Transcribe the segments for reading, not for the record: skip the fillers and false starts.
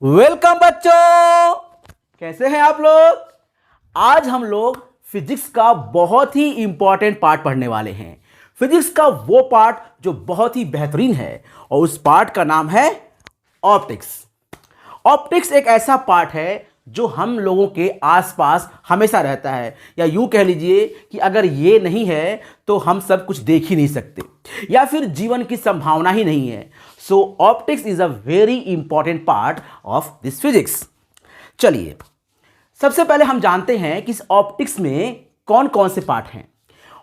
Welcome बच्चों, कैसे हैं आप लोग। आज हम लोग फिजिक्स का बहुत ही इंपॉर्टेंट पार्ट पढ़ने वाले हैं। फिजिक्स का वो पार्ट जो बहुत ही बेहतरीन है और उस पार्ट का नाम है ऑप्टिक्स। ऑप्टिक्स एक ऐसा पार्ट है जो हम लोगों के आसपास हमेशा रहता है, या यूं कह लीजिए कि अगर ये नहीं है तो हम सब कुछ देख ही नहीं सकते या फिर जीवन की संभावना ही नहीं है। So optics is a very important part of this physics. चलिए, सबसे पहले हम जानते हैं कि इस ऑप्टिक्स में कौन कौन से पार्ट हैं।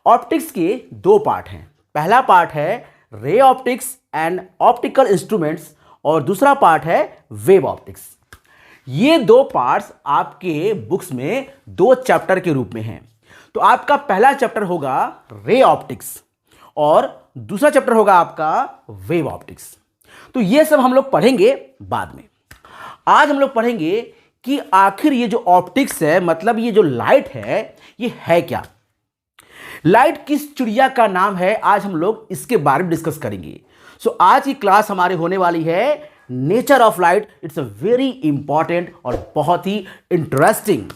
ऑप्टिक्स के दो पार्ट हैं। पहला पार्ट है ray optics and optical instruments और दूसरा पार्ट है वेव ऑप्टिक्स। ये दो पार्ट्स आपके बुक्स में दो चैप्टर के रूप में हैं। तो आपका पहला चैप्टर होगा रे ऑप्टिक्स और दूसरा चैप्टर होगा आपका वेव ऑप्टिक्स। तो ये सब हम लोग पढ़ेंगे बाद में। आज हम लोग पढ़ेंगे कि आखिर ये जो ऑप्टिक्स है, मतलब ये जो लाइट है, ये है क्या। लाइट किस चिड़िया का नाम है, आज हम लोग इसके बारे में डिस्कस करेंगे। सो आज की क्लास हमारे होने वाली है nature of light. It's a very important और बहुत ही इंटरेस्टिंग।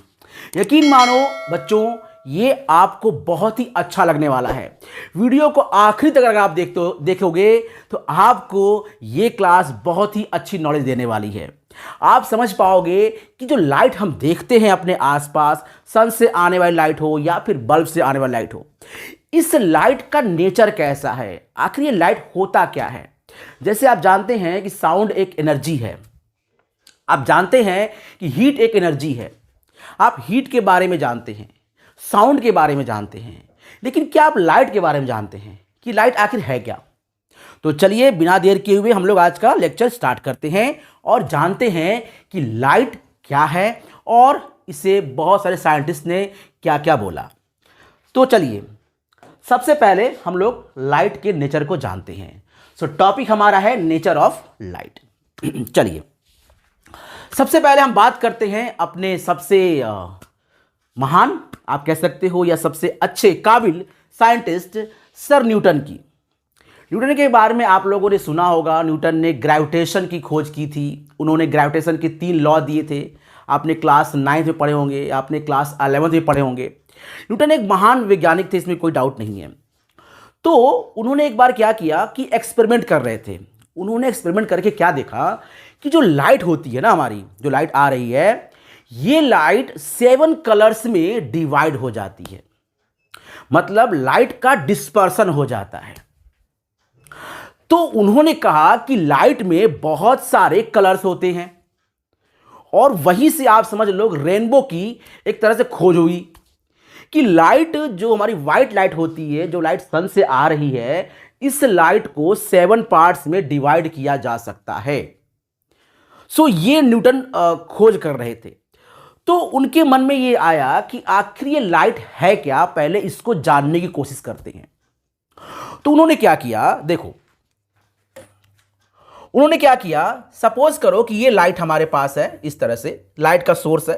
यकीन मानो बच्चों, ये आपको बहुत ही अच्छा लगने वाला है। वीडियो को आखिरी तक अगर आप देखोगे तो आपको ये क्लास बहुत ही अच्छी नॉलेज देने वाली है। आप समझ पाओगे कि जो लाइट हम देखते हैं अपने आसपास, सन से आने वाली लाइट हो या फिर बल्ब से आने वाली लाइट हो, इस लाइट का नेचर कैसा है, आखिर ये लाइट होता क्या है। जैसे आप जानते हैं कि साउंड एक एनर्जी है, आप जानते हैं कि हीट एक एनर्जी है। आप हीट के बारे में जानते हैं, साउंड के बारे में जानते हैं, लेकिन क्या आप लाइट के बारे में जानते हैं कि लाइट आखिर है क्या। तो चलिए बिना देर किए हुए हम लोग आज का लेक्चर स्टार्ट करते हैं और जानते हैं कि लाइट क्या है और इसे बहुत सारे साइंटिस्ट ने क्या क्या बोला। तो चलिए, सबसे पहले हम लोग लाइट के नेचर को जानते हैं। सो टॉपिक हमारा है नेचर ऑफ लाइट। चलिए, सबसे पहले हम बात करते हैं अपने सबसे महान, आप कह सकते हो, या सबसे अच्छे काबिल साइंटिस्ट सर न्यूटन की। न्यूटन के बारे में आप लोगों ने सुना होगा। न्यूटन ने ग्रेविटेशन की खोज की थी। उन्होंने ग्रेविटेशन के 3 लॉ दिए थे। आपने क्लास 9 में पढ़े होंगे, आपने क्लास 11 में पढ़े होंगे। न्यूटन एक महान वैज्ञानिक थे, इसमें कोई डाउट नहीं है। तो उन्होंने एक बार क्या किया कि एक्सपेरिमेंट कर रहे थे। उन्होंने एक्सपेरिमेंट करके क्या देखा कि जो लाइट होती है ना, हमारी जो लाइट आ रही है, ये लाइट 7 कलर्स में डिवाइड हो जाती है। मतलब लाइट का डिस्पर्सन हो जाता है। तो उन्होंने कहा कि लाइट में बहुत सारे कलर्स होते हैं और वहीं से आप समझ लो रेनबो की एक तरह से खोज हुई कि लाइट जो हमारी व्हाइट लाइट होती है, जो लाइट सन से आ रही है, इस लाइट को 7 पार्ट्स में डिवाइड किया जा सकता है। सो ये न्यूटन खोज कर रहे थे। तो उनके मन में ये आया कि आखिर ये लाइट है क्या, पहले इसको जानने की कोशिश करते हैं। तो उन्होंने क्या किया, देखो उन्होंने क्या किया। सपोज करो कि ये लाइट हमारे पास है, इस तरह से लाइट का सोर्स है,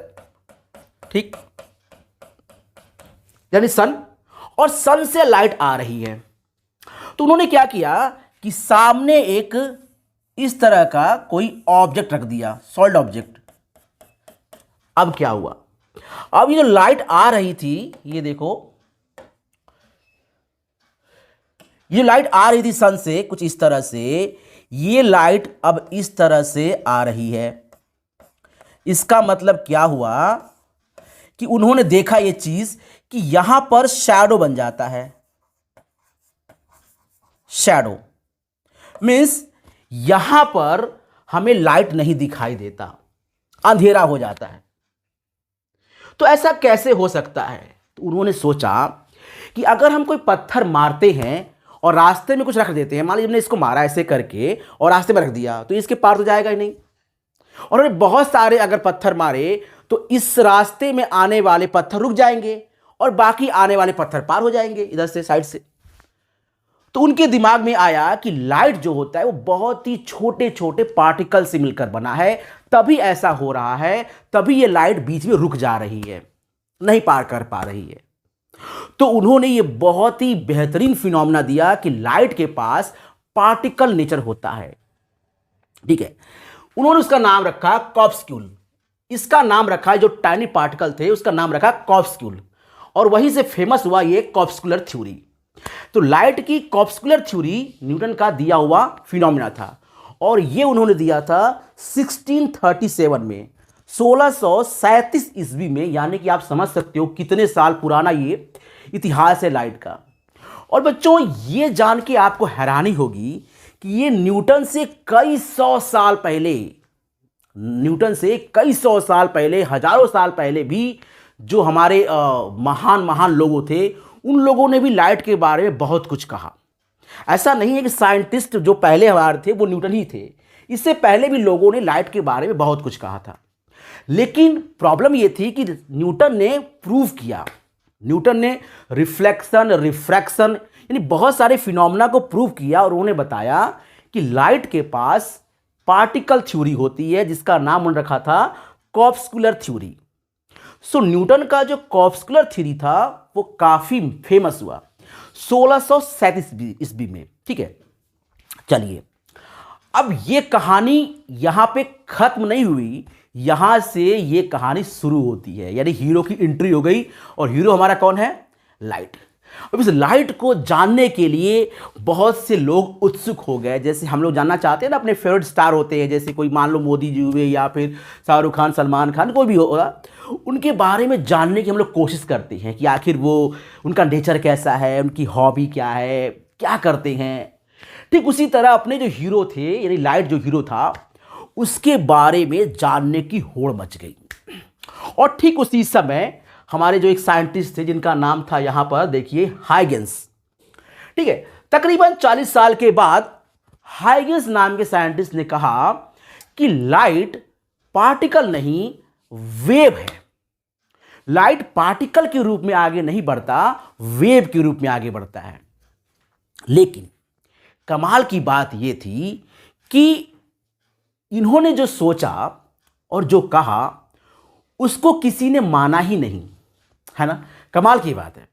ठीक, यानी सन, और सन से लाइट आ रही है। तो उन्होंने क्या किया कि सामने एक इस तरह का कोई ऑब्जेक्ट रख दिया, सॉलिड ऑब्जेक्ट। अब क्या हुआ, अब ये जो लाइट आ रही थी, ये देखो, ये लाइट आ रही थी सन से कुछ इस तरह से, ये लाइट अब इस तरह से आ रही है। इसका मतलब क्या हुआ कि उन्होंने देखा ये चीज कि यहां पर शैडो बन जाता है। शैडो मीन्स यहां पर हमें लाइट नहीं दिखाई देता, अंधेरा हो जाता है। तो ऐसा कैसे हो सकता है। तो उन्होंने सोचा कि अगर हम कोई पत्थर मारते हैं और रास्ते में कुछ रख देते हैं, मान लीजिए हमने इसको मारा ऐसे करके और रास्ते में रख दिया, तो इसके पार तो जाएगा ही नहीं। और उन्होंने बहुत सारे अगर पत्थर मारे तो इस रास्ते में आने वाले पत्थर रुक जाएंगे और बाकी आने वाले पत्थर पार हो जाएंगे इधर से, साइड से। तो उनके दिमाग में आया कि लाइट जो होता है वो बहुत ही छोटे छोटे पार्टिकल से मिलकर बना है, तभी ऐसा हो रहा है, तभी ये लाइट बीच में रुक जा रही है, नहीं पार कर पा रही है। तो उन्होंने ये बहुत ही बेहतरीन फिनोमेना दिया कि लाइट के पास पार्टिकल नेचर होता है, ठीक है। उन्होंने उसका नाम रखा कॉर्पस्क्यूल। इसका नाम रखा, जो टाइनी पार्टिकल थे उसका नाम रखा कॉर्पस्क्यूल, और वहीं से फेमस हुआ ये कॉर्पस्कुलर थ्योरी। तो लाइट की कॉर्पस्कुलर थ्योरी न्यूटन का दिया हुआ फिनोमिना था, और ये उन्होंने दिया था 1637 में, 1637 ईस्वी में। यानी कि आप समझ सकते हो कितने साल पुराना ये इतिहास है लाइट का। और बच्चों, ये जान के आपको हैरानी होगी कि ये न्यूटन से कई सौ साल पहले, न्यूटन से कई सौ साल पहले, हजारों साल पहले भी जो हमारे महान महान लोगों थे, उन लोगों ने भी लाइट के बारे में बहुत कुछ कहा। ऐसा नहीं है कि साइंटिस्ट जो पहले हमारे थे वो न्यूटन ही थे, इससे पहले भी लोगों ने लाइट के बारे में बहुत कुछ कहा था। लेकिन प्रॉब्लम ये थी कि न्यूटन ने प्रूव किया, न्यूटन ने रिफ्लेक्शन, रिफ्रैक्शन यानी बहुत सारे फिनोमेना को प्रूव किया, और उन्होंने बताया कि लाइट के पास पार्टिकल थ्योरी होती है जिसका नाम उन्होंने रखा था कॉर्पस्कुलर थ्योरी। सो न्यूटन का जो कॉर्पस्कुलर थ्योरी था वो काफी फेमस हुआ 1637 ईस्वी में। ठीक है, चलिए अब ये कहानी यहां पे खत्म नहीं हुई, यहां से ये कहानी शुरू होती है, यानी हीरो की एंट्री हो गई, और हीरो हमारा कौन है? लाइट। अब इस लाइट को जानने के लिए बहुत से लोग उत्सुक हो गए। जैसे हम लोग जानना चाहते हैं ना, अपने फेवरेट स्टार होते हैं, जैसे कोई मान लो मोदी जी हुए, या फिर शाहरुख खान, सलमान खान, कोई भी होगा, उनके बारे में जानने की हम लोग कोशिश करते हैं कि आखिर वो, उनका नेचर कैसा है, उनकी हॉबी क्या है, क्या करते हैं। ठीक उसी तरह अपने जो हीरो थे, यानी लाइट जो हीरो था, उसके बारे में जानने की होड़ मच गई। और ठीक उसी समय हमारे जो एक साइंटिस्ट थे जिनका नाम था यहां पर देखिए हाइगेंस। ठीक है, तकरीबन 40 साल के बाद हाइगेंस नाम के साइंटिस्ट ने कहा कि लाइट पार्टिकल नहीं, वेव है। लाइट पार्टिकल के रूप में आगे नहीं बढ़ता, वेव के रूप में आगे बढ़ता है। लेकिन कमाल की बात यह थी कि इन्होंने जो सोचा और जो कहा उसको किसी ने माना ही नहीं, है ना। कमाल की बात है,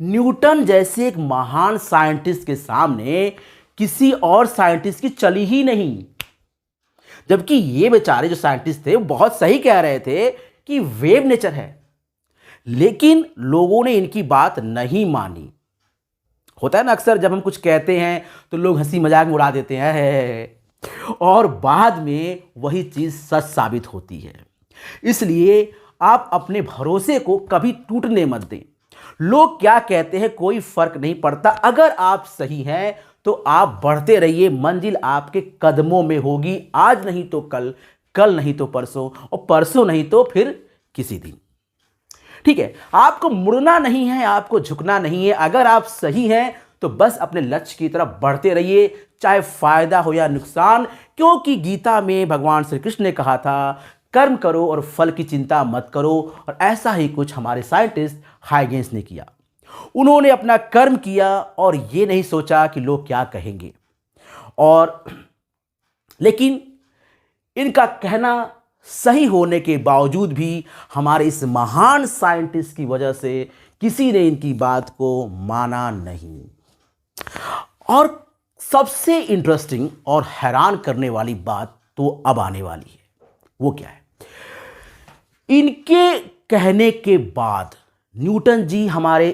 न्यूटन जैसे एक महान साइंटिस्ट के सामने किसी और साइंटिस्ट की चली ही नहीं। जबकि ये बेचारे जो साइंटिस्ट थे वो बहुत सही कह रहे थे कि वेव नेचर है, लेकिन लोगों ने इनकी बात नहीं मानी। होता है ना, अक्सर जब हम कुछ कहते हैं तो लोग हंसी मजाक में उड़ा देते हैं, और बाद में वही चीज सच साबित होती है। इसलिए आप अपने भरोसे को कभी टूटने मत दें। लोग क्या कहते हैं कोई फर्क नहीं पड़ता, अगर आप सही हैं तो आप बढ़ते रहिए, मंजिल आपके कदमों में होगी। आज नहीं तो कल, कल नहीं तो परसों, और परसों नहीं तो फिर किसी दिन। ठीक है, आपको मुड़ना नहीं है, आपको झुकना नहीं है। अगर आप सही हैं तो बस अपने लक्ष्य की तरफ बढ़ते रहिए, चाहे फायदा हो या नुकसान। क्योंकि गीता में भगवान श्री कृष्ण ने कहा था, कर्म करो और फल की चिंता मत करो। और ऐसा ही कुछ हमारे साइंटिस्ट हाइगेंस ने किया। उन्होंने अपना कर्म किया और ये नहीं सोचा कि लोग क्या कहेंगे। और लेकिन इनका कहना सही होने के बावजूद भी हमारे इस महान साइंटिस्ट की वजह से किसी ने इनकी बात को माना नहीं। और सबसे इंटरेस्टिंग और हैरान करने वाली बात तो अब आने वाली है। वो क्या है? इनके कहने के बाद न्यूटन जी हमारे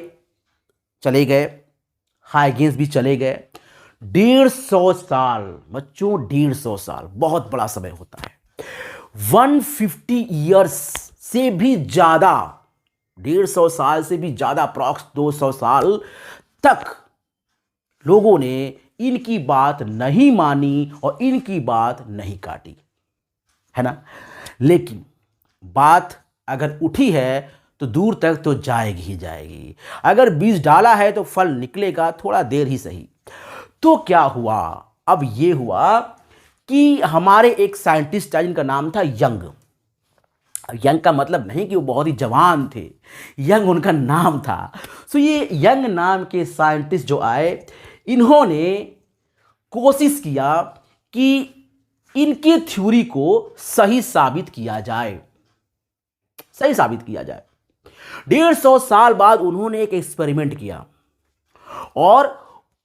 चले गए, हाइगेंस भी चले गए। 150 साल बच्चों, 150 साल बहुत बड़ा समय होता है। 150 ईयर्स से भी ज्यादा, 150 साल से भी ज्यादा, अप्रॉक्स 200 साल तक लोगों ने इनकी बात नहीं मानी और इनकी बात नहीं काटी, है ना। लेकिन बात अगर उठी है तो दूर तक तो जाएगी ही जाएगी। अगर बीज डाला है तो फल निकलेगा, थोड़ा देर ही सही। तो क्या हुआ? अब ये हुआ कि हमारे एक साइंटिस्ट था जिनका नाम था यंग। यंग का मतलब नहीं कि वो बहुत ही जवान थे, यंग उनका नाम था। सो ये यंग नाम के साइंटिस्ट जो आए, इन्होंने कोशिश किया कि इनकी थ्योरी को सही साबित किया जाए, सही साबित किया जाए। 150 साल बाद उन्होंने एक एक्सपेरिमेंट किया और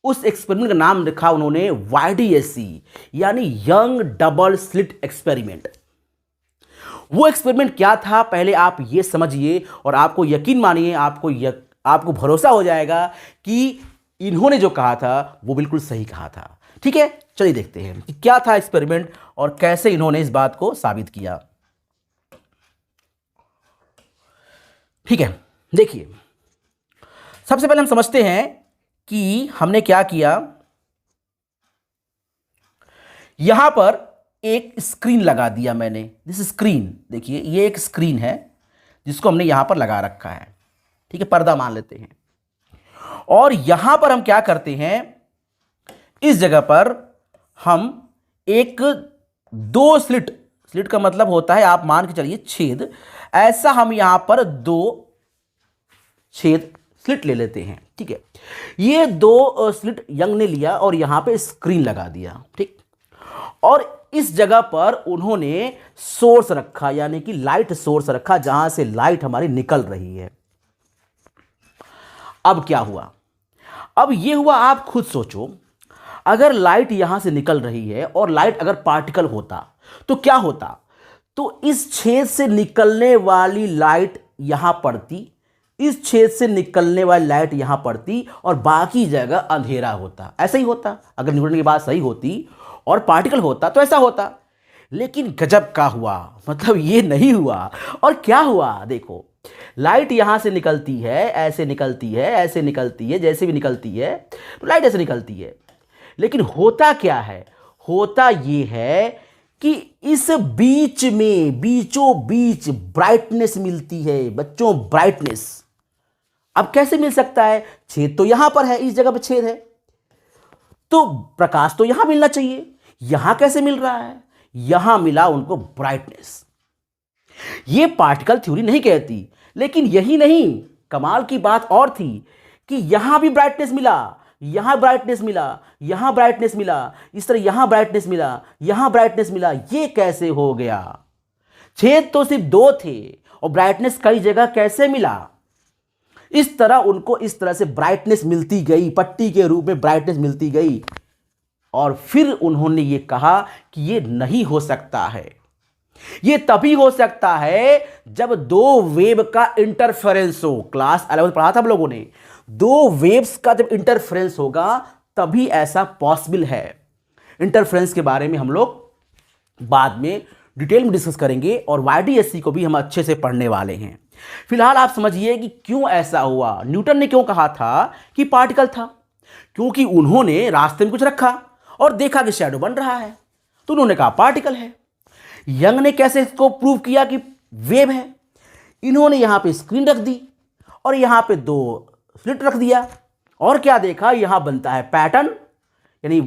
उस एक्सपेरिमेंट का नाम रखा उन्होंने YDSC, यानी यंग डबल स्लिट एक्सपेरिमेंट। वो एक्सपेरिमेंट क्या था पहले आप ये समझिए, और आपको यकीन मानिए, आपको भरोसा हो जाएगा कि इन्होंने जो कहा था वो बिल्कुल सही कहा था। ठीक है, चलिए देखते हैं कि क्या था एक्सपेरिमेंट और कैसे इन्होंने इस बात को साबित किया। ठीक है, देखिए, सबसे पहले हम समझते हैं कि हमने क्या किया। यहां पर एक स्क्रीन लगा दिया मैंने। दिस स्क्रीन, देखिए ये एक स्क्रीन है जिसको हमने यहां पर लगा रखा है। ठीक है, पर्दा मान लेते हैं। और यहां पर हम क्या करते हैं, इस जगह पर हम एक दो स्लिट का मतलब होता है, आप मान के चलिए छेद, ऐसा हम यहां पर दो छेद स्लिट ले लेते हैं। ठीक है, ये दो स्लिट यंग ने लिया और यहां पे स्क्रीन लगा दिया। ठीक, और इस जगह पर उन्होंने सोर्स रखा, यानी कि लाइट सोर्स रखा, जहां से लाइट हमारी निकल रही है। अब क्या हुआ, अब ये हुआ, आप खुद सोचो, अगर लाइट यहां से निकल रही है और लाइट अगर पार्टिकल होता तो क्या होता। तो इस छेद से निकलने वाली लाइट यहां पड़ती, इस छेद से निकलने वाली लाइट यहां पड़ती और बाकी जगह अंधेरा होता। ऐसा ही होता, अगर न्यूटन की बात सही होती और पार्टिकल होता तो ऐसा होता। लेकिन गजब का हुआ, मतलब ये नहीं हुआ। और क्या हुआ, देखो, लाइट यहां से निकलती है, ऐसे निकलती है, ऐसे निकलती है, जैसे भी निकलती है तो लाइट ऐसे निकलती है। लेकिन होता क्या है, होता ये है कि इस बीच में, बीचों बीच ब्राइटनेस मिलती है बच्चों, ब्राइटनेस। अब कैसे मिल सकता है, छेद तो यहां पर है, इस जगह पर छेद है, तो प्रकाश तो यहां मिलना चाहिए, यहां कैसे मिल रहा है, यहां मिला उनको ब्राइटनेस। ये पार्टिकल थ्योरी नहीं कहती, लेकिन यही नहीं, कमाल की बात और थी कि यहां भी ब्राइटनेस मिला, यहां ब्राइटनेस मिला, यहां ब्राइटनेस मिला, इस तरह यहां ब्राइटनेस मिला, यहां ब्राइटनेस मिला। ये कैसे हो गया, छेद तो सिर्फ दो थे और ब्राइटनेस कई जगह कैसे मिला। इस तरह उनको इस तरह से ब्राइटनेस मिलती गई, पट्टी के रूप में ब्राइटनेस मिलती गई। और फिर उन्होंने ये कहा कि ये नहीं हो सकता है, ये तभी हो सकता है जब दो वेव का इंटरफेरेंस हो। क्लास 11 पढ़ा था हम लोगों ने, दो वेव्स का जब इंटरफेरेंस होगा तभी ऐसा पॉसिबल है। इंटरफेरेंस के बारे में हम लोग बाद में डिटेल में डिस्कस करेंगे और YDSC को भी हम अच्छे से पढ़ने वाले हैं। फिलहाल आप समझिए कि क्यों ऐसा हुआ, न्यूटन ने क्यों कहा था कि पार्टिकल था। क्योंकि उन्होंने रास्ते में कुछ रखा और देखा कि शैडो बन रहा है, तो उन्होंने कहा पार्टिकल है। यंग ने कैसे इसको प्रूव किया कि वेव है, इन्होंने यहां पे स्क्रीन रख दी और यहां पे दो स्लिट रख दिया, और क्या देखा, यहां बनता है पैटर्न, यानी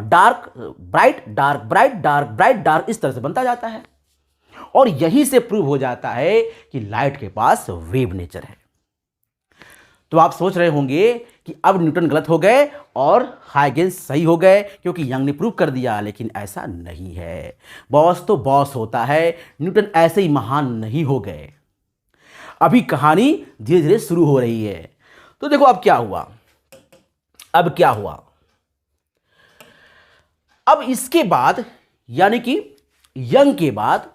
dark bright, dark bright, dark bright, dark, इस तरह से बनता जाता है। और यहीं से प्रूव हो जाता है कि लाइट के पास वेव नेचर है। तो आप सोच रहे होंगे कि अब न्यूटन गलत हो गए और हाइगेंस सही हो गए क्योंकि यंग ने प्रूव कर दिया, लेकिन ऐसा नहीं है। बॉस तो बॉस होता है, न्यूटन ऐसे ही महान नहीं हो गए। अभी कहानी धीरे धीरे शुरू हो रही है। तो देखो अब क्या हुआ, अब क्या हुआ, अब इसके बाद, यानी कि यंग के बाद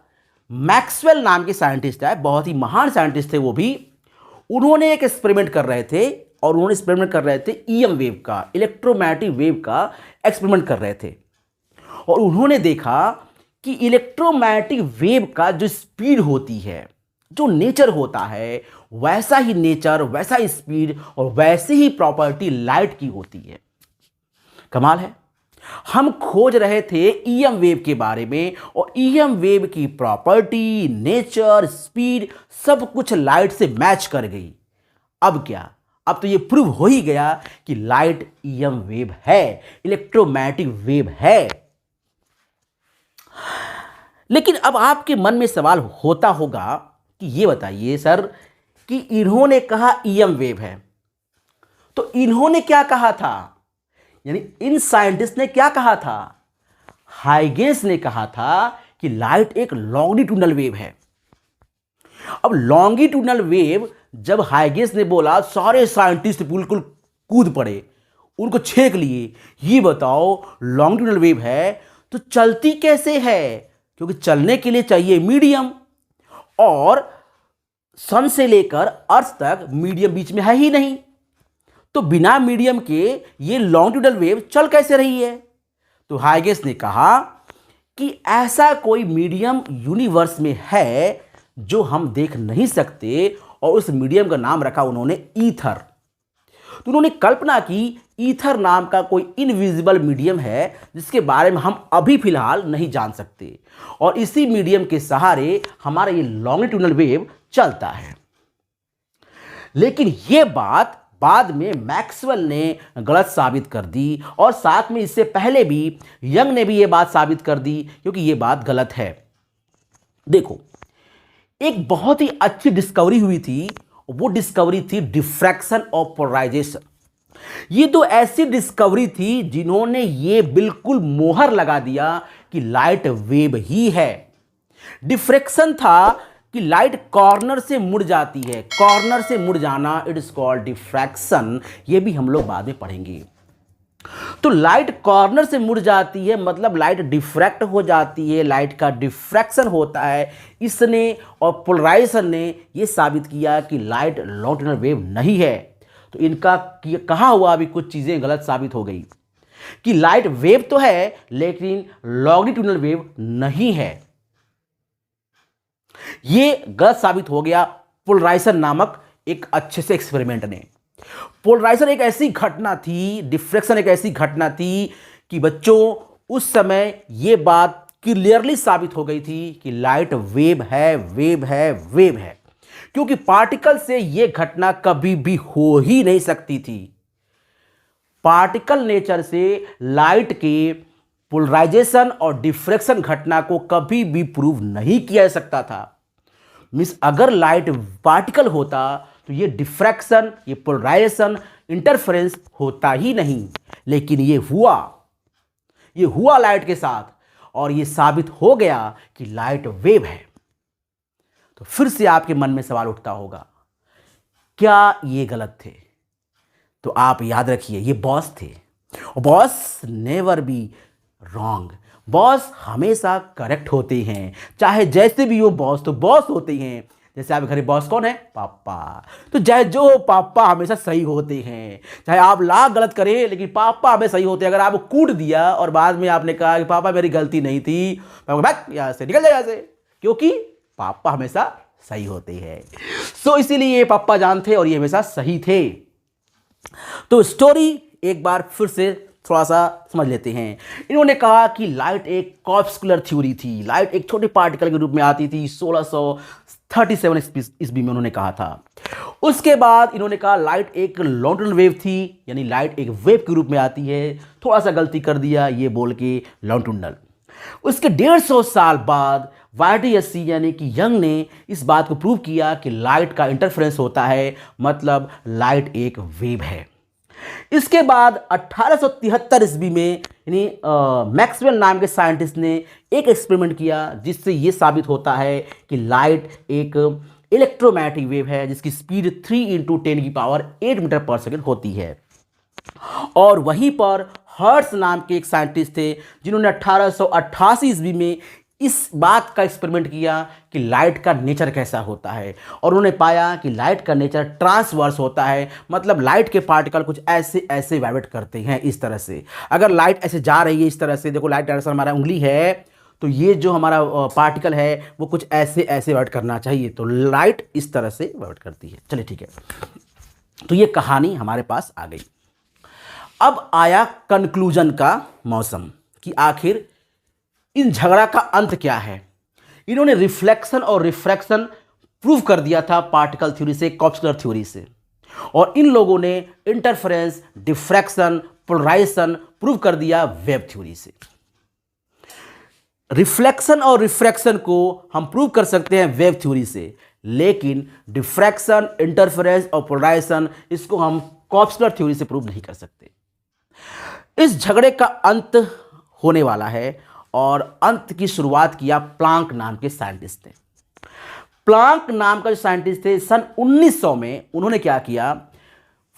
मैक्सवेल नाम के साइंटिस्ट है, बहुत ही महान साइंटिस्ट थे वो भी। उन्होंने एक एक्सपेरिमेंट कर रहे थे और उन्होंने एक्सपेरिमेंट कर रहे थे EM वेव का, इलेक्ट्रोमैग्नेटिक वेव का एक्सपेरिमेंट कर रहे थे। और उन्होंने देखा कि इलेक्ट्रोमैग्नेटिक वेव का जो स्पीड होती है, जो नेचर होता है, वैसा ही नेचर, वैसा ही स्पीड और वैसी ही प्रॉपर्टी लाइट की होती है। कमाल है, हम खोज रहे थे EM वेव के बारे में और EM वेव की प्रॉपर्टी, नेचर, स्पीड सब कुछ लाइट से मैच कर गई। अब क्या, अब तो ये प्रूव हो ही गया कि लाइट EM वेव है, इलेक्ट्रोमैग्नेटिक वेव है। लेकिन अब आपके मन में सवाल होता होगा कि ये बताइए सर कि इन्होंने कहा EM वेव है, तो इन्होंने क्या कहा था, यानी इन साइंटिस्ट ने क्या कहा था, हाइगेंस ने कहा था कि लाइट एक लॉन्गिट्यूडनल वेव है। अब लॉन्गिट्यूडनल वेव जब हाइगेंस ने बोला, सारे साइंटिस्ट बिल्कुल कूद पड़े, उनको छेक लिए। ये बताओ लॉन्गिट्यूडनल वेव है तो चलती कैसे है, क्योंकि चलने के लिए चाहिए मीडियम, और सन से लेकर अर्थ तक मीडियम बीच में है ही नहीं, तो बिना मीडियम के ये लॉन्गिट्यूडनल वेव चल कैसे रही है। तो हाइगेंस ने कहा कि ऐसा कोई मीडियम यूनिवर्स में है जो हम देख नहीं सकते, और उस मीडियम का नाम रखा उन्होंने ईथर। तो उन्होंने कल्पना की ईथर नाम का कोई इनविजिबल मीडियम है जिसके बारे में हम अभी फिलहाल नहीं जान सकते, और इसी मीडियम के सहारे हमारा ये लॉन्गिट्यूडनल वेव चलता है। लेकिन ये बात बाद में मैक्सवेल ने गलत साबित कर दी, और साथ में इससे पहले भी यंग ने भी ये बात साबित कर दी, क्योंकि ये बात गलत है। देखो, एक बहुत ही अच्छी डिस्कवरी हुई थी, वो डिस्कवरी थी डिफ्रैक्शन और पोलराइजेशन। ये तो ऐसी डिस्कवरी थी जिन्होंने ये बिल्कुल मोहर लगा दिया कि लाइट वेव ही है। डिफ्रैक्शन था कि लाइट कॉर्नर से मुड़ जाती है, कॉर्नर से मुड़ जाना, इट इज कॉल्ड डिफ्रैक्शन। ये भी हम लोग बाद में पढ़ेंगे। तो लाइट कॉर्नर से मुड़ जाती है मतलब लाइट डिफ्रैक्ट हो जाती है, लाइट का डिफ्रैक्शन होता है। इसने और पोलराइजेशन ने यह साबित किया कि लाइट लॉन्गिट्यूडनल वेव नहीं है। तो इनका कहा हुआ भी कुछ चीजें गलत साबित हो गई कि लाइट वेव तो है लेकिन लॉन्गिट्यूडनल वेव नहीं है। यह गलत साबित हो गया पोलराइजेशन नामक एक अच्छे से एक्सपेरिमेंट ने। पोलराइजेशन एक ऐसी घटना थी, डिफ्रैक्शन एक ऐसी घटना थी कि बच्चों उस समय यह बात क्लियरली साबित हो गई थी कि लाइट वेव है, वेव है, वेव है, क्योंकि पार्टिकल से यह घटना कभी भी हो ही नहीं सकती थी। पार्टिकल नेचर से लाइट के पोलराइजेशन और डिफ्रैक्शन घटना को कभी भी प्रूव नहीं किया जा सकता था। मीन्स अगर लाइट पार्टिकल होता तो ये डिफ्रैक्शन, ये पोलराइजेशन, इंटरफेरेंस होता ही नहीं, लेकिन ये हुआ लाइट के साथ, और ये साबित हो गया कि लाइट वेव है। तो फिर से आपके मन में सवाल उठता होगा, क्या ये गलत थे? तो आप याद रखिए, ये बॉस थे, और boss never be wrong. Boss हमेशा करेक्ट होते हैं, चाहे जैसे भी हो बॉस तो बॉस होते हैं। जैसे आपके घर बॉस कौन है? पापा। तो चाहे जो पापा हमेशा सही होते हैं, चाहे आप लाख गलत करें लेकिन पापा हमें सही होते हैं। अगर आपको कूट दिया और बाद में आपने कहा कि पापा मेरी गलती नहीं थी, यहाँ से निकल जाए यहाँ से, क्योंकि पापा हमेशा सही होते हैं। सो इसीलिए ये पापा जान थे और ये हमेशा सही थे। तो स्टोरी एक बार फिर से थोड़ा सा समझ लेते हैं। इन्होंने कहा कि लाइट एक कॉर्पस्कुलर थ्योरी थी, लाइट एक छोटे पार्टिकल के रूप में आती थी 1637 ईस्वी में उन्होंने कहा था। उसके बाद इन्होंने कहा लाइट एक लॉन्गिट्यूडनल वेव थी, यानी लाइट एक वेव के रूप में आती है। थोड़ा सा गलती कर दिया ये बोल के लॉन्गिट्यूडनल। उसके 150 साल बाद वाइटियसी यानी कि यंग ने इस बात को प्रूव किया कि लाइट का इंटरफेरेंस होता है, मतलब लाइट एक वेव है। इसके बाद 1873 ईस्वी में यानी मैक्सवेल नाम के साइंटिस्ट ने एक एक्सपेरिमेंट किया जिससे यह साबित होता है कि लाइट एक इलेक्ट्रोमैग्नेटिक वेव है जिसकी स्पीड 3 × 10⁸ मीटर पर सेकेंड होती है। और वहीं पर हर्ट्ज नाम के एक साइंटिस्ट थे जिन्होंने 1888 ईस्वी में इस बात का एक्सपेरिमेंट किया कि लाइट का नेचर कैसा होता है, और उन्होंने पाया कि लाइट का नेचर ट्रांसवर्स होता है, मतलब लाइट के पार्टिकल कुछ ऐसे ऐसे वाइब्रेट करते हैं इस तरह से। अगर लाइट ऐसे जा रही है इस तरह से, देखो लाइट डायरेक्शन हमारा उंगली है, तो ये जो हमारा पार्टिकल है वो कुछ ऐसे ऐसे वाइब्रेट करना चाहिए, तो लाइट इस तरह से वाइब्रेट करती है। चलिए ठीक है, तो ये कहानी हमारे पास आ गई। अब आया कंक्लूजन का मौसम कि आखिर इन झगड़ा का अंत क्या है। इन्होंने रिफ्लेक्शन और रिफ्रैक्शन प्रूव कर दिया था पार्टिकल थ्योरी से, कॉर्पस्कुलर थ्योरी से, और इन लोगों ने इंटरफेरेंस, डिफ्रैक्शन, पोलराइजेशन प्रूव कर दिया वेव थ्योरी से। रिफ्लेक्शन और रिफ्रैक्शन को हम प्रूव कर सकते हैं वेव थ्योरी से, लेकिन डिफ्रैक्शन, इंटरफेरेंस और पोलराइजेशन इसको हम कॉर्पस्कुलर थ्योरी से प्रूव नहीं कर सकते। इस झगड़े का अंत होने वाला है, और अंत की शुरुआत किया प्लांक नाम के साइंटिस्ट ने। प्लांक नाम का जो साइंटिस्ट थे सन 1900 में उन्होंने क्या किया,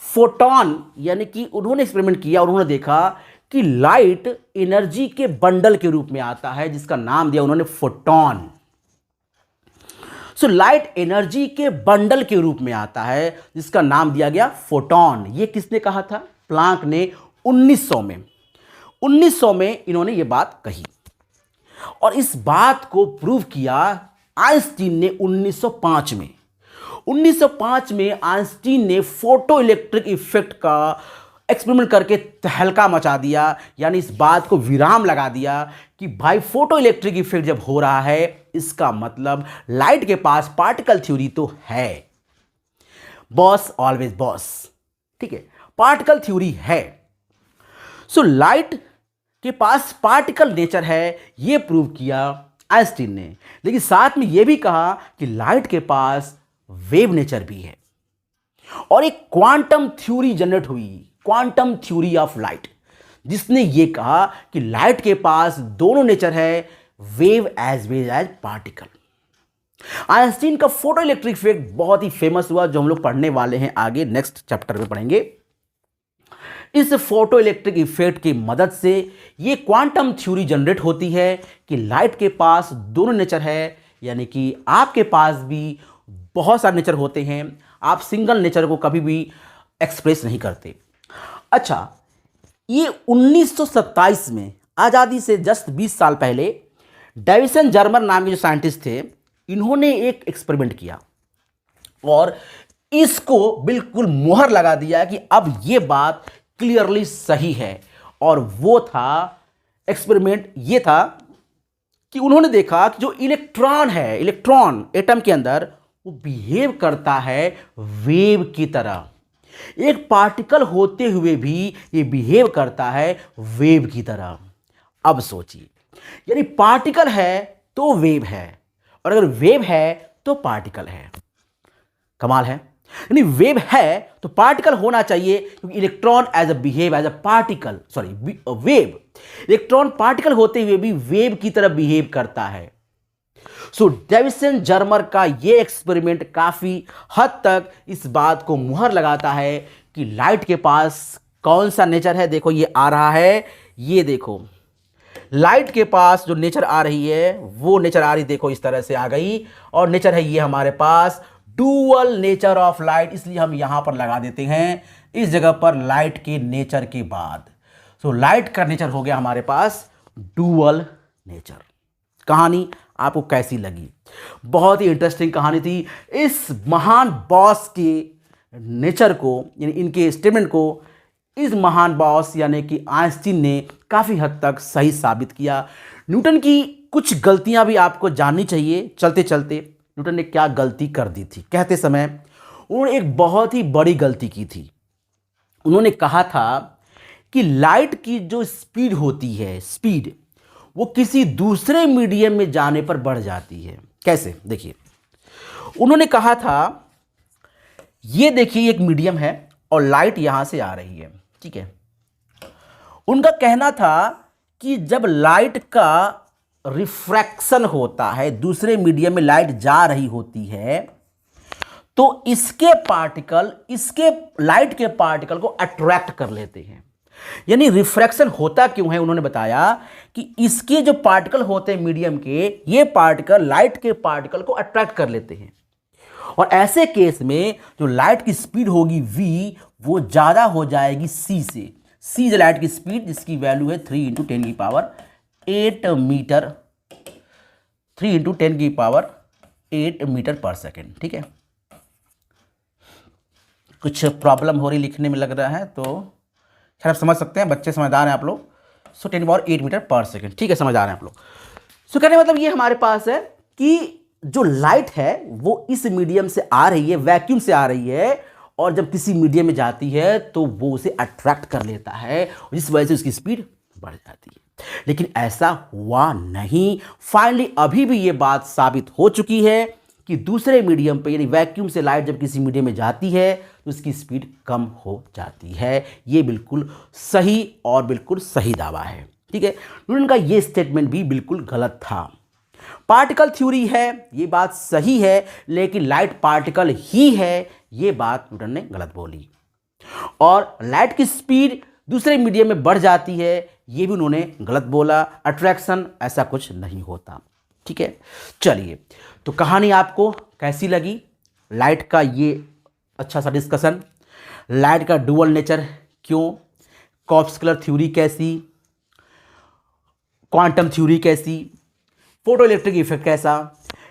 फोटॉन, यानी कि उन्होंने एक्सपेरिमेंट किया और उन्होंने देखा कि लाइट एनर्जी के बंडल के रूप में आता है, जिसका नाम दिया उन्होंने फोटॉन। सो लाइट एनर्जी के बंडल के रूप में आता है, जिसका नाम दिया गया फोटॉन। ये किसने कहा था? प्लांक ने 1900 में इन्होंने ये बात कही और इस बात को प्रूव किया आइंस्टीन ने 1905 में। 1905 में आइंस्टीन ने फोटो इलेक्ट्रिक इफेक्ट का एक्सपेरिमेंट करके तहलका मचा दिया, यानी इस बात को विराम लगा दिया कि भाई फोटो इलेक्ट्रिक इफेक्ट जब हो रहा है, इसका मतलब लाइट के पास पार्टिकल थ्योरी तो है। बॉस ऑलवेज बॉस, ठीक है, पार्टिकल थ्योरी है। सो लाइट के पास पार्टिकल नेचर है, यह प्रूव किया आइंस्टीन ने, लेकिन साथ में यह भी कहा कि लाइट के पास वेव नेचर भी है और एक क्वांटम थ्योरी जनरेट हुई, क्वांटम थ्योरी ऑफ लाइट, जिसने यह कहा कि लाइट के पास दोनों नेचर है, wave as well as particle. Einstein का फोटो इलेक्ट्रिक इफेक्ट बहुत ही फेमस हुआ, जो हम लोग पढ़ने वाले हैं आगे नेक्स्ट चैप्टर में पढ़ेंगे। इस फोटो इलेक्ट्रिक इफेक्ट की मदद से ये क्वांटम थ्योरी जनरेट होती है कि लाइट के पास दोनों नेचर है, यानी कि आपके पास भी बहुत सारे नेचर होते हैं, आप सिंगल नेचर को कभी भी एक्सप्रेस नहीं करते। अच्छा, ये 1927 में, आज़ादी से जस्ट 20 साल पहले, डेविसन जर्मर नाम के जो साइंटिस्ट थे, इन्होंने एक एक्सपेरिमेंट किया और इसको बिल्कुल मुहर लगा दिया कि अब ये बात क्लियरली सही है। और वो था एक्सपेरिमेंट, ये था कि उन्होंने देखा कि जो इलेक्ट्रॉन है, इलेक्ट्रॉन एटम के अंदर, वो बिहेव करता है वेव की तरह। एक पार्टिकल होते हुए भी ये बिहेव करता है वेव की तरह। अब सोचिए, यानी पार्टिकल है तो वेव है, और अगर वेव है तो पार्टिकल है। कमाल है, यानी वेव है तो पार्टिकल होना चाहिए, क्योंकि electron as a behave as a particle, sorry wave, electron particle होते हुए भी वेव की तरह बिहेव करता है। सो डेविसन जर्मर का ये एक्सपेरिमेंट काफी हद तक इस बात को मुहर लगाता है कि लाइट के पास कौन सा नेचर है। देखो ये आ रहा है, ये देखो लाइट के पास जो नेचर आ रही है, वो नेचर आ रही, देखो इस तरह से आ गई, और नेचर है ये हमारे पास डुअल नेचर ऑफ लाइट, इसलिए हम यहां पर लगा देते हैं इस जगह पर लाइट के नेचर के बाद। सो लाइट का नेचर हो गया हमारे पास डुअल नेचर। कहानी आपको कैसी लगी? बहुत ही इंटरेस्टिंग कहानी थी। इस महान बॉस के नेचर को, यानी इनके स्टेटमेंट को, इस महान बॉस यानी कि आइंस्टीन ने काफ़ी हद तक सही साबित किया। न्यूटन की कुछ गलतियां भी आपको जाननी चाहिए। चलते चलते न्यूटन ने क्या गलती कर दी थी कहते समय, उन्होंने एक बहुत ही बड़ी गलती की थी। उन्होंने कहा था कि लाइट की जो स्पीड होती है, स्पीड, वो किसी दूसरे मीडियम में जाने पर बढ़ जाती है। कैसे? देखिए, उन्होंने कहा था, ये देखिए एक मीडियम है और लाइट यहां से आ रही है, ठीक है। उनका कहना था कि जब लाइट का रिफ्रैक्शन होता है, दूसरे मीडियम में लाइट जा रही होती है, तो इसके पार्टिकल, इसके लाइट के पार्टिकल को अट्रैक्ट कर लेते हैं। यानी रिफ्रैक्शन होता क्यों है, उन्होंने बताया कि इसके जो पार्टिकल होते हैं मीडियम के, ये पार्टिकल लाइट के पार्टिकल को अट्रैक्ट कर लेते हैं, और ऐसे केस में जो लाइट की स्पीड होगी v, वो ज़्यादा हो जाएगी c से। c जो लाइट की स्पीड, जिसकी वैल्यू है 3 × 10 की पावर 8 मीटर, 3 × 10 की पावर 8 मीटर पर सेकेंड, ठीक है। कुछ प्रॉब्लम हो रही लिखने में लग रहा है, तो खैर आप समझ सकते हैं, बच्चे समझदार हैं आप लोग। सो 10 पावर 8 मीटर पर सेकेंड, ठीक है, समझदार हैं आप लोग। सो कहने मतलब ये हमारे पास है कि जो लाइट है वो इस मीडियम से आ रही है, वैक्यूम से आ रही है, और जब किसी मीडियम में जाती है तो वो उसे अट्रैक्ट कर लेता है, जिस वजह से उसकी स्पीड बढ़ जाती है। लेकिन ऐसा हुआ नहीं। फाइनली अभी भी ये बात साबित हो चुकी है कि दूसरे मीडियम पे, यानी वैक्यूम से लाइट जब किसी मीडियम में जाती है तो उसकी स्पीड कम हो जाती है। ये बिल्कुल सही और बिल्कुल सही दावा है, ठीक है। न्यूटन का ये स्टेटमेंट भी बिल्कुल गलत था। पार्टिकल थ्योरी है, ये बात सही है, लेकिन लाइट पार्टिकल ही है, ये बात न्यूटन ने गलत बोली। और लाइट की स्पीड दूसरे मीडियम में बढ़ जाती है, ये भी उन्होंने गलत बोला। अट्रैक्शन ऐसा कुछ नहीं होता। ठीक है, चलिए, तो कहानी आपको कैसी लगी? लाइट का ये अच्छा सा डिस्कशन, लाइट का डुअल नेचर क्यों, कॉर्पस्कुलर थ्योरी कैसी, क्वांटम थ्योरी कैसी, फोटो इलेक्ट्रिक इफेक्ट कैसा।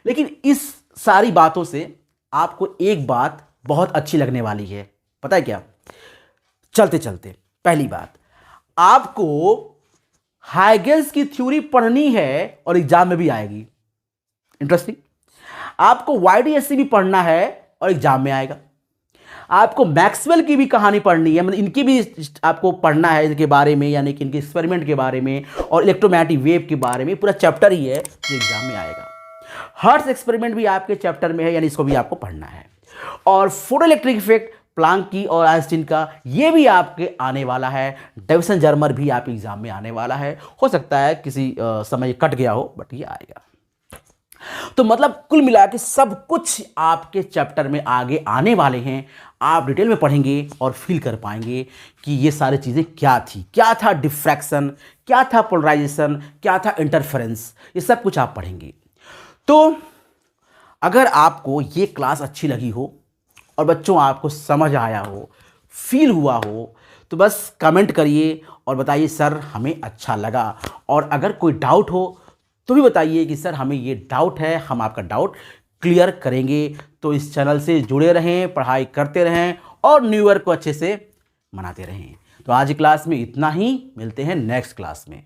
लेकिन इस सारी बातों से आपको एक बात बहुत अच्छी लगने वाली है, पता है क्या? चलते चलते पहली बात, आपको हाइगेंस की थ्योरी पढ़नी है और एग्जाम में भी आएगी। इंटरेस्टिंग। आपको वाईडीएससी भी पढ़ना है और एग्जाम में आएगा। आपको मैक्सवेल की भी कहानी पढ़नी है, मतलब इनकी भी आपको पढ़ना है, इनके बारे में, यानी कि इनके एक्सपेरिमेंट के बारे में और इलेक्ट्रोमैग्नेटिक वेव के बारे में पूरा चैप्टर ही है जो एग्जाम में आएगा। हर्ट्ज एक्सपेरिमेंट भी आपके चैप्टर में है, यानी इसको भी आपको पढ़ना है। और फोटो इलेक्ट्रिक इफेक्ट प्लांक की और आइंस्टीन का, ये भी आपके आने वाला है। डेविसन जर्मर भी आपके एग्जाम में आने वाला है। हो सकता है किसी समय कट गया हो, बट ये आएगा। तो मतलब कुल मिला के सब कुछ आपके चैप्टर में आगे आने वाले हैं। आप डिटेल में पढ़ेंगे और फील कर पाएंगे कि ये सारी चीज़ें क्या थी, क्या था डिफ्रैक्शन, क्या था पोलराइजेशन, क्या था इंटरफेरेंस, ये सब कुछ आप पढ़ेंगे। तो अगर आपको ये क्लास अच्छी लगी हो और बच्चों आपको समझ आया हो, फील हुआ हो, तो बस कमेंट करिए और बताइए सर हमें अच्छा लगा। और अगर कोई डाउट हो तो भी बताइए कि सर हमें ये डाउट है, हम आपका डाउट क्लियर करेंगे। तो इस चैनल से जुड़े रहें, पढ़ाई करते रहें और न्यू ईयर को अच्छे से मनाते रहें। तो आज की क्लास में इतना ही, मिलते हैं नेक्स्ट क्लास में।